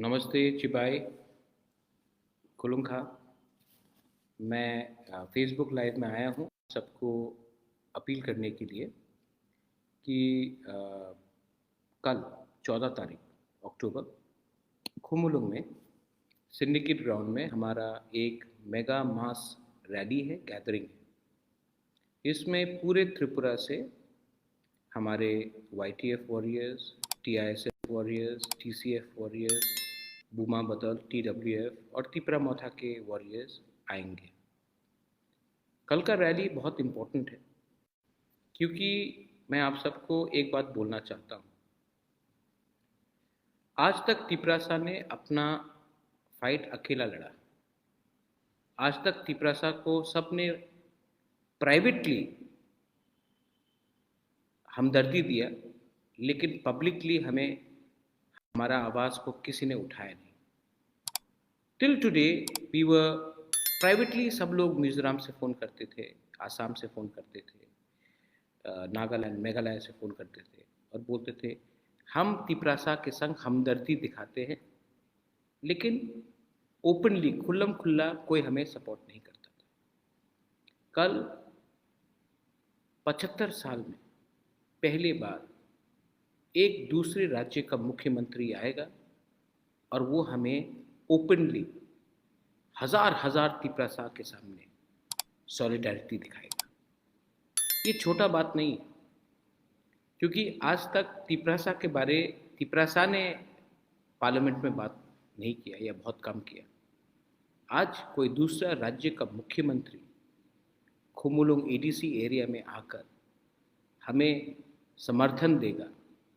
नमस्ते चिबाई कुलुंखा। मैं Facebook live में आया हूँ सबको अपील करने के लिए कि कल 14 तारीख अक्टूबर खुमुलुंग में सिंडिकेट ग्राउंड में हमारा एक मेगा मास रैली है, गैदरिंग है। इसमें पूरे त्रिपुरा से हमारे YTF warriors, TISF warriors, TCF warriors, बूमा बदल, TWF और तिपरा मोथा के वॉरियर्स आएंगे। कल का रैली बहुत इम्पोर्टेंट है क्योंकि मैं आप सबको एक बात बोलना चाहता हूँ। आज तक तिपरासा ने अपना फाइट अकेला लड़ा। आज तक तिपरासा को सबने प्राइवेटली हमदर्दी दिया, लेकिन पब्लिकली हमारा आवाज़ को किसी ने उठाया नहीं। Till today we were privately, सब लोग मिजोरम से फ़ोन करते थे, आसाम से फ़ोन करते थे, नागालैंड मेघालय से फ़ोन करते थे और बोलते थे हम तिपरासा के संग हमदर्दी दिखाते हैं, लेकिन ओपनली खुल्लम खुल्ला कोई हमें सपोर्ट नहीं करता था। कल 75 साल में पहली बार एक दूसरे राज्य का मुख्यमंत्री आएगा और वो हमें ओपनली हजार हजार तिपरासा के सामने सॉलिडारिटी दिखाएगा। ये छोटा बात नहीं है, क्योंकि आज तक तिपरासा ने पार्लियामेंट में बात नहीं किया या बहुत कम किया। आज कोई दूसरा राज्य का मुख्यमंत्री खुमुलुंग ADC एरिया में आकर हमें समर्थन देगा,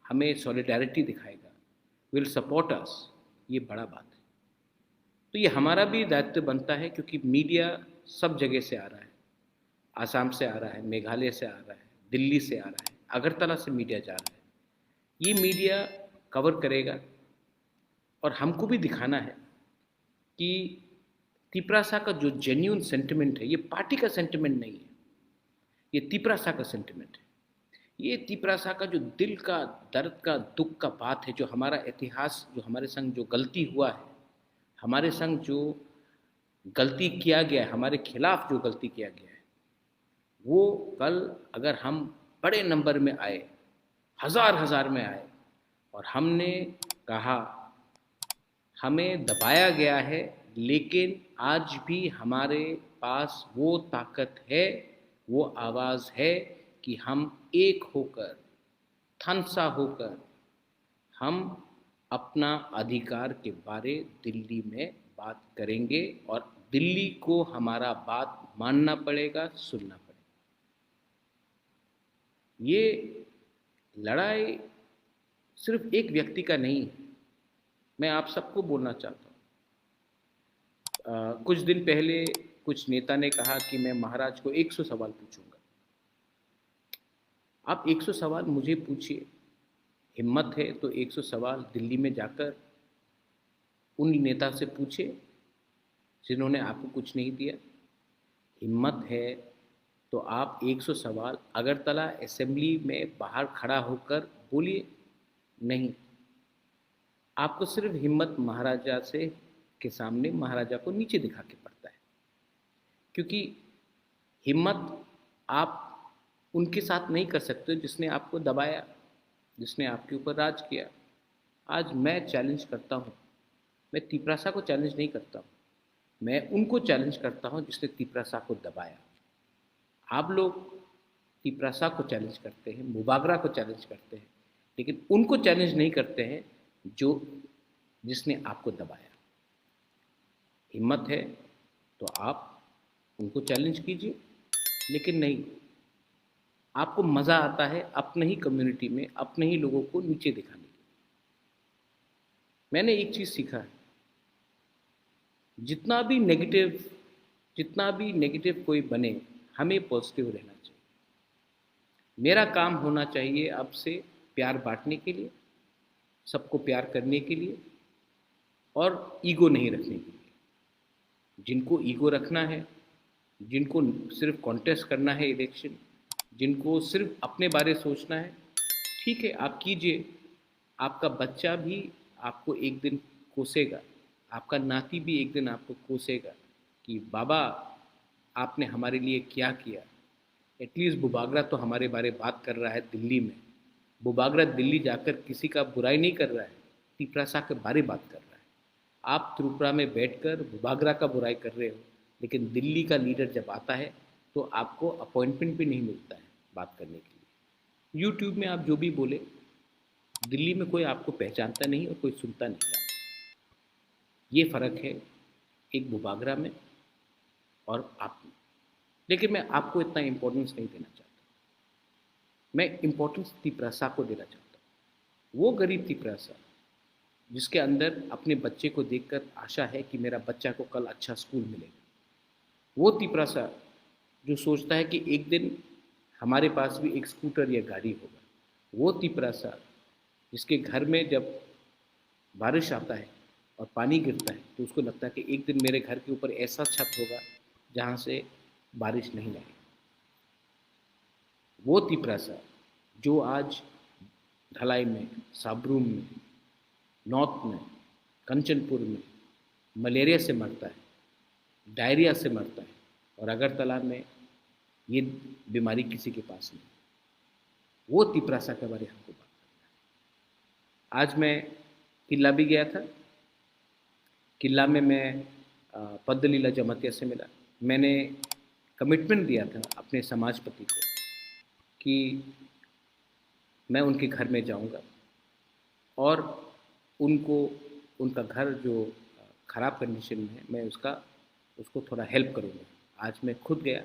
हमें सॉलिडारिटी दिखाएगा, विल सपोर्ट अस। ये बड़ा बात है। तो ये हमारा भी दायित्व बनता है, क्योंकि मीडिया सब जगह से आ रहा है। आसाम से आ रहा है, मेघालय से आ रहा है, दिल्ली से आ रहा है, अगरतला से मीडिया जा रहा है। ये मीडिया कवर करेगा और हमको भी दिखाना है कि तिपरासा का जो जेन्युइन सेंटिमेंट है, ये पार्टी का सेंटिमेंट नहीं है, ये तिपरासा का सेंटिमेंट है। ये तिपरासा का जो दिल का दर्द का दुख का बात है, जो हमारा इतिहास, जो हमारे संग जो गलती हुआ है, हमारे संग जो गलती किया गया है, हमारे खिलाफ जो गलती किया गया है, वो कल अगर हम बड़े नंबर में आए, हजार हजार में आए और हमने कहा हमें दबाया गया है, लेकिन आज भी हमारे पास वो ताकत है, वो आवाज़ है कि हम एक होकर, थनसा होकर, हम अपना अधिकार के बारे दिल्ली में बात करेंगे और दिल्ली को हमारा बात मानना पड़ेगा, सुनना पड़ेगा। ये लड़ाई सिर्फ एक व्यक्ति का नहीं है। मैं आप सबको बोलना चाहता हूँ। कुछ दिन पहले कुछ नेता ने कहा कि मैं महाराज को 100 सवाल पूछूंगा। आप 100 सवाल मुझे पूछिए, हिम्मत है तो 100 सवाल दिल्ली में जाकर उन नेता से पूछे जिन्होंने आपको कुछ नहीं दिया। हिम्मत है तो आप 100 सवाल अगरतला असेंबली में बाहर खड़ा होकर बोलिए। नहीं, आपको सिर्फ हिम्मत महाराजा से के सामने महाराजा को नीचे दिखा के पड़ता है, क्योंकि हिम्मत आप उनके साथ नहीं कर सकते जिसने आपको दबाया, जिसने आपके ऊपर राज किया। आज मैं चैलेंज करता हूँ, मैं तिपरासा को चैलेंज नहीं करता हूँ, मैं उनको चैलेंज करता हूँ जिसने तिपरासा को दबाया। आप लोग तिपरासा को चैलेंज करते हैं, मुबागरा को चैलेंज करते हैं, लेकिन उनको चैलेंज नहीं करते हैं जिसने आपको दबाया। हिम्मत है तो आप उनको चैलेंज कीजिए, लेकिन नहीं, आपको मज़ा आता है अपने ही कम्युनिटी में अपने ही लोगों को नीचे दिखाने की। मैंने एक चीज़ सीखा है, जितना भी नेगेटिव कोई बने, हमें पॉजिटिव रहना चाहिए। मेरा काम होना चाहिए अब से प्यार बांटने के लिए, सबको प्यार करने के लिए और ईगो नहीं रखने के लिए। जिनको ईगो रखना है, जिनको सिर्फ कॉन्टेस्ट करना है इलेक्शन, जिनको सिर्फ अपने बारे सोचना है, ठीक है, आप कीजिए। आपका बच्चा भी आपको एक दिन कोसेगा, आपका नाती भी एक दिन आपको कोसेगा कि बाबा आपने हमारे लिए क्या किया। एटलीस्ट बुबागरा तो हमारे बारे बात कर रहा है दिल्ली में। बुबागरा दिल्ली जाकर किसी का बुराई नहीं कर रहा है, तिपरासा के बारे बात कर रहा है। आप त्रिपुरा में बैठकर बुबागरा का बुराई कर रहे हो, लेकिन दिल्ली का लीडर जब आता है तो आपको अपॉइंटमेंट भी नहीं मिलता है बात करने के लिए। यूट्यूब में आप जो भी बोले, दिल्ली में कोई आपको पहचानता नहीं और कोई सुनता नहीं है। ये फ़र्क है एक बुबागरा में और आप में। लेकिन मैं आपको इतना इम्पोर्टेंस नहीं देना चाहता, मैं इम्पोर्टेंस तिपरासा को देना चाहता हूँ। वो गरीब तिपरासा जिसके अंदर अपने बच्चे को देखकर आशा है कि मेरा बच्चा को कल अच्छा स्कूल मिलेगा। वो तिपरासा जो सोचता है कि एक दिन हमारे पास भी एक स्कूटर या गाड़ी होगा। वो तिपरासा जिसके घर में जब बारिश आता है और पानी गिरता है तो उसको लगता है कि एक दिन मेरे घर के ऊपर ऐसा छत होगा जहाँ से बारिश नहीं आएगी। वो तिपरासा जो आज ढलाई में, साबरूम में, नॉर्थ में, कंचनपुर में मलेरिया से मरता है, डायरिया से मरता है, और अगरतला में ये बीमारी किसी के पास नहीं। वो तिपरासा के बारे में हमको बात करना है। आज मैं किला भी गया था। किला में मैं पद्दलीला जमातिया से मिला। मैंने कमिटमेंट दिया था अपने समाजपति को कि मैं उनके घर में जाऊंगा और उनको उनका घर जो ख़राब कंडीशन में है मैं उसको थोड़ा हेल्प करूंगा। आज मैं खुद गया।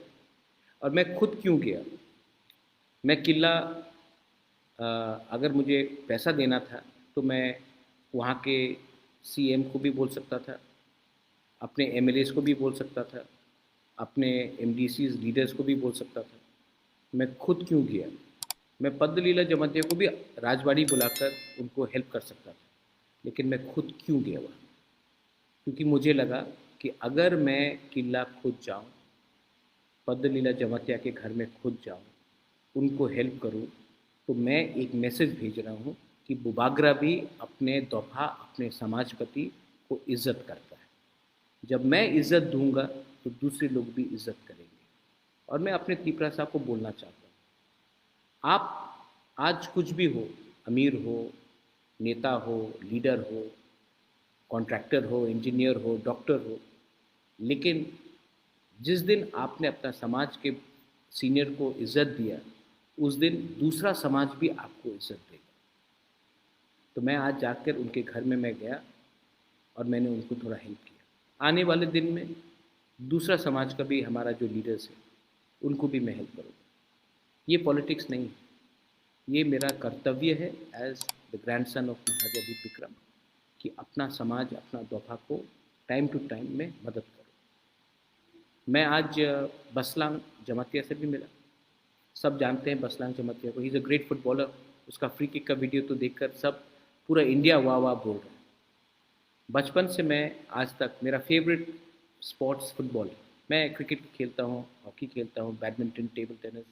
और मैं खुद क्यों गया? मैं किला अगर मुझे पैसा देना था तो मैं वहाँ के सीएम को भी बोल सकता था, अपने एमएलएस को भी बोल सकता था, अपने एमडीसीज लीडर्स को भी बोल सकता था। मैं खुद क्यों गया? मैं पद्दलीला जमातिया को भी राजवाड़ी बुलाकर उनको हेल्प कर सकता था, लेकिन मैं खुद क्यों गया वहाँ? क्योंकि मुझे लगा कि अगर मैं किला खुद जाऊँ, पद्दलीला जमातिया के घर में खुद जाऊँ, उनको हेल्प करूँ, तो मैं एक मैसेज भेज रहा हूँ कि बुबागरा भी अपने दोफा, अपने समाजपति को इज़्ज़त करता है। जब मैं इज़्ज़त दूंगा तो दूसरे लोग भी इज़्ज़त करेंगे। और मैं अपने तिपरासा को बोलना चाहता हूँ, आप आज कुछ भी हो, अमीर हो, नेता हो, लीडर हो, कॉन्ट्रैक्टर हो, इंजीनियर हो, डॉक्टर हो, लेकिन जिस दिन आपने अपना समाज के सीनियर को इज़्ज़त दिया, उस दिन दूसरा समाज भी आपको इज़्ज़त देगा। तो मैं आज जाकर उनके घर में मैं गया और मैंने उनको थोड़ा हेल्प किया। आने वाले दिन में दूसरा समाज का भी, हमारा जो लीडर्स है, उनको भी मैं हेल्प करूँगा। ये पॉलिटिक्स नहीं है, ये मेरा कर्तव्य है एज द ग्रैंडसन ऑफ महाराजा दीप विक्रम कि अपना समाज, अपना दोफा को टाइम टू टाइम में मदद करूँ। मैं आज बसलांग जमातिया से भी मिला। सब जानते हैं बसलांग जमातिया को, he is a great footballer. उसका फ्री किक का वीडियो तो देखकर सब पूरा इंडिया वाह वाह बोल रहा है। बचपन से मैं आज तक, मेरा फेवरेट स्पोर्ट्स फुटबॉल है। मैं क्रिकेट खेलता हूँ, हॉकी खेलता हूँ, badminton, table tennis,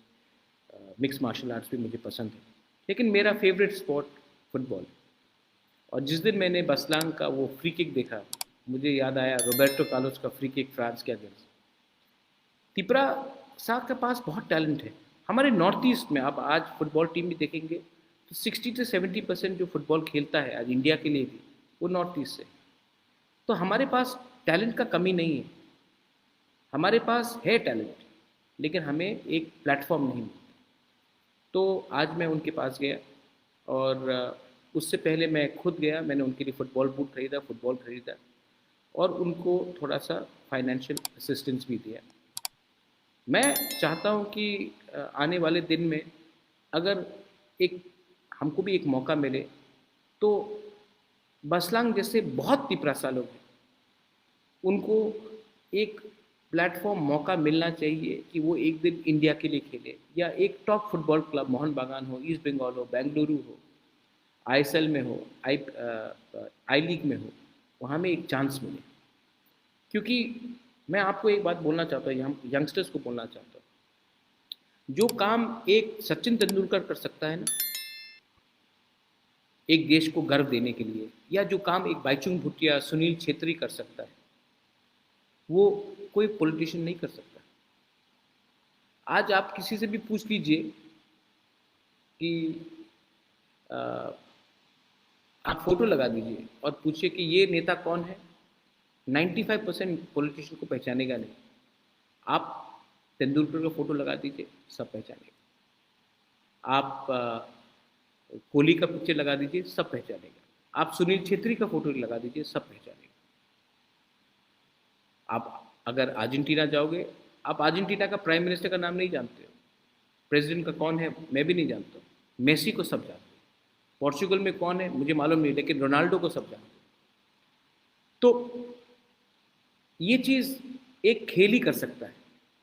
mix martial arts भी मुझे पसंद है, लेकिन मेरा फेवरेट स्पोर्ट फुटबॉल है। और जिस दिन मैंने बसलांग का वो फ्री किक देखा, मुझे याद आया रोबर्टो कार्लोस का फ्री किक फ्रांस के अगेंस्ट। तिपरासा के पास बहुत टैलेंट है। हमारे नॉर्थ ईस्ट में आप आज फुटबॉल टीम भी देखेंगे तो 60 से 70% जो फुटबॉल खेलता है आज इंडिया के लिए भी, वो नॉर्थ ईस्ट से। तो हमारे पास टैलेंट का कमी नहीं है, हमारे पास है टैलेंट, लेकिन हमें एक प्लेटफॉर्म नहीं मिलता। तो आज मैं उनके पास गया और उससे पहले मैं खुद गया। मैंने उनके लिए फुटबॉल बूट खरीदा, फुटबॉल खरीदा और उनको थोड़ा सा फाइनेंशियल असिस्टेंस भी दिया। मैं चाहता हूँ कि आने वाले दिन में अगर एक हमको भी एक मौका मिले तो बसलांग जैसे बहुत तिपरासा लोग हैं, उनको एक प्लेटफॉर्म, मौका मिलना चाहिए कि वो एक दिन इंडिया के लिए खेले, या एक टॉप फुटबॉल क्लब, मोहन बागान हो, ईस्ट बंगाल हो, बेंगलुरु हो, आईएसएल में हो, आई लीग में हो, वहाँ में एक चांस मिले। क्योंकि मैं आपको एक बात बोलना चाहता हूँ, यंगस्टर्स को बोलना चाहता हूँ, जो काम एक सचिन तेंदुलकर कर सकता है ना, एक देश को गर्व देने के लिए, या जो काम एक बाईचुंग भूटिया, सुनील छेत्री कर सकता है, वो कोई पॉलिटिशियन नहीं कर सकता। आज आप किसी से भी पूछ लीजिए कि अ, आप फोटो लगा दीजिए और पूछिए कि ये नेता कौन है, 95% पॉलिटिशियन को पहचानेगा नहीं। आप तेंदुलकर का फोटो लगा दीजिए, सब पहचानेगा। आप कोहली का पिक्चर लगा दीजिए, सब पहचानेगा। आप सुनील छेत्री का फोटो लगा दीजिए, सब पहचानेगा। आप अगर अर्जेंटीना जाओगे, आप अर्जेंटीना का प्राइम मिनिस्टर का नाम नहीं जानते हो, प्रेसिडेंट का कौन है मैं भी नहीं जानता हूँ, मेसी को सब जानते हैं। पोर्चुगल में कौन है मुझे मालूम नहीं, लेकिन रोनाल्डो को सब जानते हैं। तो ये चीज़ एक खेल ही कर सकता है।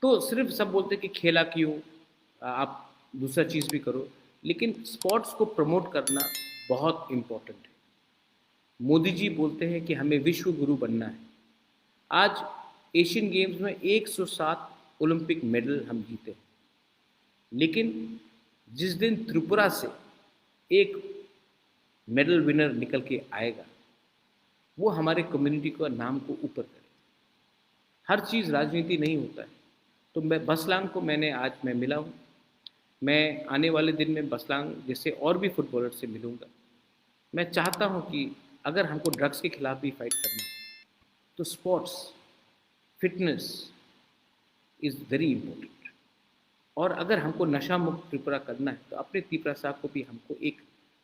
तो सिर्फ सब बोलते हैं कि खेला क्यों, आप दूसरा चीज़ भी करो, लेकिन स्पोर्ट्स को प्रमोट करना बहुत इम्पोर्टेंट है। मोदी जी बोलते हैं कि हमें विश्व गुरु बनना है। आज एशियन गेम्स में 107 ओलंपिक मेडल हम जीते हैं, लेकिन जिस दिन त्रिपुरा से एक मेडल विनर निकल के आएगा, वो हमारे कम्युनिटी का नाम को ऊपर करेगा। हर चीज़ राजनीति नहीं होता है। तो मैं बसलांग को मैं मिला हूँ। मैं आने वाले दिन में बसलांग जैसे और भी फुटबॉलर से मिलूँगा। मैं चाहता हूँ कि अगर हमको ड्रग्स के खिलाफ भी फाइट करना है, तो sports, fitness is very important. और अगर हमको नशा मुक्त त्रिपुरा करना है, तो अपने त्रिपुरा साहब को भी हमको एक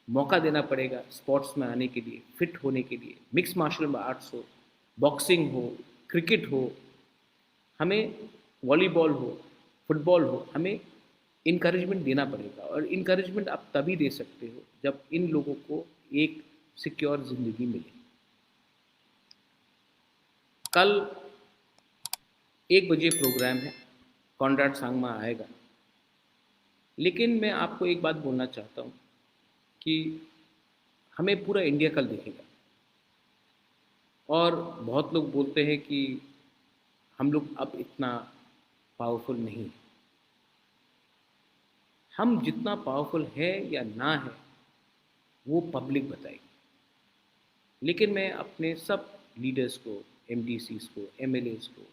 मौका देना पड़ेगा स्पोर्ट्स में आने के लिए, फिट होने के लिए। मिक्स मार्शल आर्ट्स हो, बॉक्सिंग हो, क्रिकेट हो, हमें वॉलीबॉल हो, फुटबॉल हो, हमें इनकरेजमेंट देना पड़ेगा। और इनकरेजमेंट आप तभी दे सकते हो जब इन लोगों को एक सिक्योर ज़िंदगी मिले। कल 1 बजे प्रोग्राम है, कॉन्राड सांगमा आएगा। लेकिन मैं आपको एक बात बोलना चाहता हूँ कि हमें पूरा इंडिया कल देखेगा। और बहुत लोग बोलते हैं कि हम लोग अब इतना पावरफुल नहीं है। हम जितना पावरफुल है या ना है, वो पब्लिक बताएगी। लेकिन मैं अपने सब लीडर्स को, एमडीसीज को, एमएलएस को,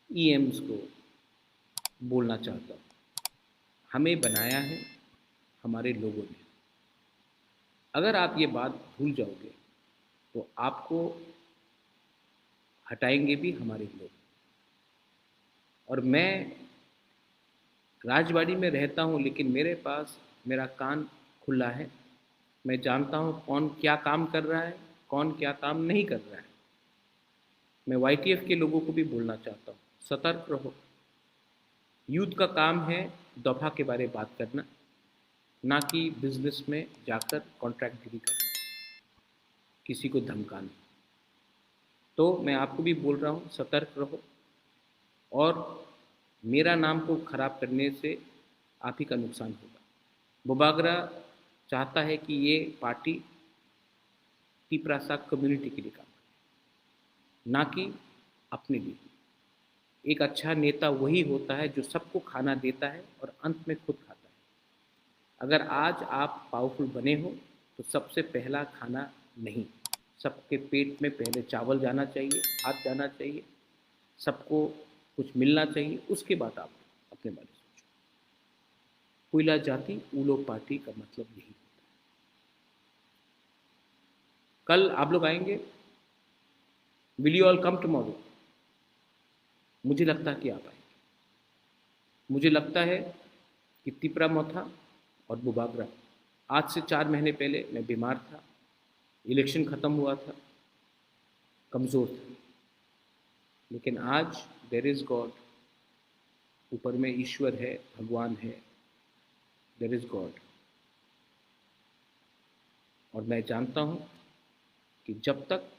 ईएम्स को बोलना चाहता हूँ, हमें बनाया है हमारे लोगों ने। अगर आप ये बात भूल जाओगे, तो आपको हटाएंगे भी हमारे लोग। और मैं राजवाड़ी में रहता हूँ, लेकिन मेरे पास मेरा कान खुला है। मैं जानता हूँ कौन क्या काम कर रहा है, कौन क्या काम नहीं कर रहा है। मैं वाईटीएफ के लोगों को भी बोलना चाहता हूँ, सतर्क रहो। यूथ का काम है दफा के बारे में बात करना, ना कि बिजनेस में जाकर कॉन्ट्रैक्टगिरी करना, किसी को धमकाना। तो मैं आपको भी बोल रहा हूँ, सतर्क रहो। और मेरा नाम को खराब करने से आप ही का नुकसान होगा। बोबागरा चाहता है कि ये पार्टी तिपरासा कम्युनिटी के लिए काम करे, ना कि अपने लिए। एक अच्छा नेता वही होता है जो सबको खाना देता है और अंत में खुद खाता है। अगर आज आप पावरफुल बने हो, तो सबसे पहला खाना नहीं, सबके पेट में पहले चावल जाना चाहिए, भात जाना चाहिए, सबको कुछ मिलना चाहिए, उसके बाद आप अपने बारे में सोचो। कोयला जाति ऊलो पार्टी का मतलब यही होता है। कल आप लोग आएंगे, will you all come tomorrow? मुझे लगता है कि आप आएंगे। मुझे लगता है कि तिपरा मोथा और बुबागरा, आज से 4 महीने पहले मैं बीमार था, इलेक्शन ख़त्म हुआ था, कमज़ोर था, लेकिन आज देयर इज़ गॉड, ऊपर में ईश्वर है, भगवान है, देयर इज़ गॉड। और मैं जानता हूँ कि जब तक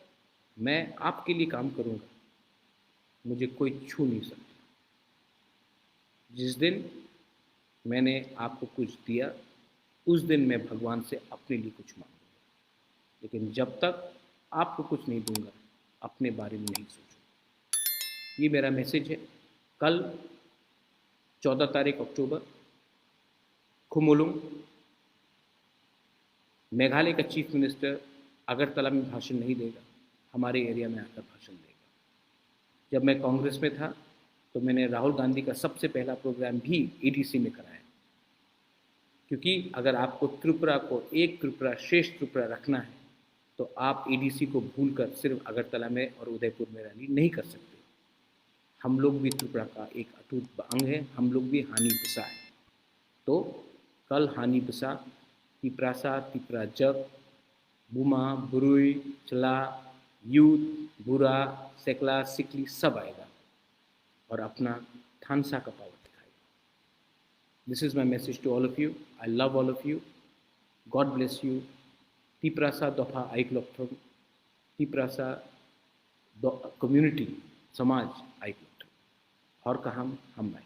मैं आपके लिए काम करूँगा, मुझे कोई छू नहीं सकता। जिस दिन मैंने आपको कुछ दिया, उस दिन मैं भगवान से अपने लिए कुछ मांगूंगा। लेकिन जब तक आपको कुछ नहीं दूंगा, अपने बारे में नहीं सोचूंगा। ये मेरा मैसेज है। कल 14 तारीख अक्टूबर, खुमुलुंग, मेघालय का चीफ मिनिस्टर अगरतला में भाषण नहीं देगा, हमारे एरिया में आकर भाषण देगा। जब मैं कांग्रेस में था तो मैंने राहुल गांधी का सबसे पहला प्रोग्राम भी एडीसी में कराया, क्योंकि अगर आपको त्रिपुरा को एक त्रिपुरा श्रेष्ठ त्रिपुरा रखना है तो आप एडीसी को भूलकर सिर्फ अगरतला में और उदयपुर में रैली नहीं कर सकते। हम लोग भी त्रिपुरा का एक अटूट अंग है, हम लोग भी हानि पिसा है। तो कल हानि पिसा तिपरासा, तिपरा जग, बुमा, बुरुई, चला, यूथ, बुरा, सेकला, सिकली सब आएगा और अपना थानसा का पावर दिखाएगा। This is my message to all of you. I love all of you. God bless you. Tiprasa दफा आइकलॉक्थम, तिपरासा कम्युनिटी समाज आइकलॉक्थम, और कहा हम बाई।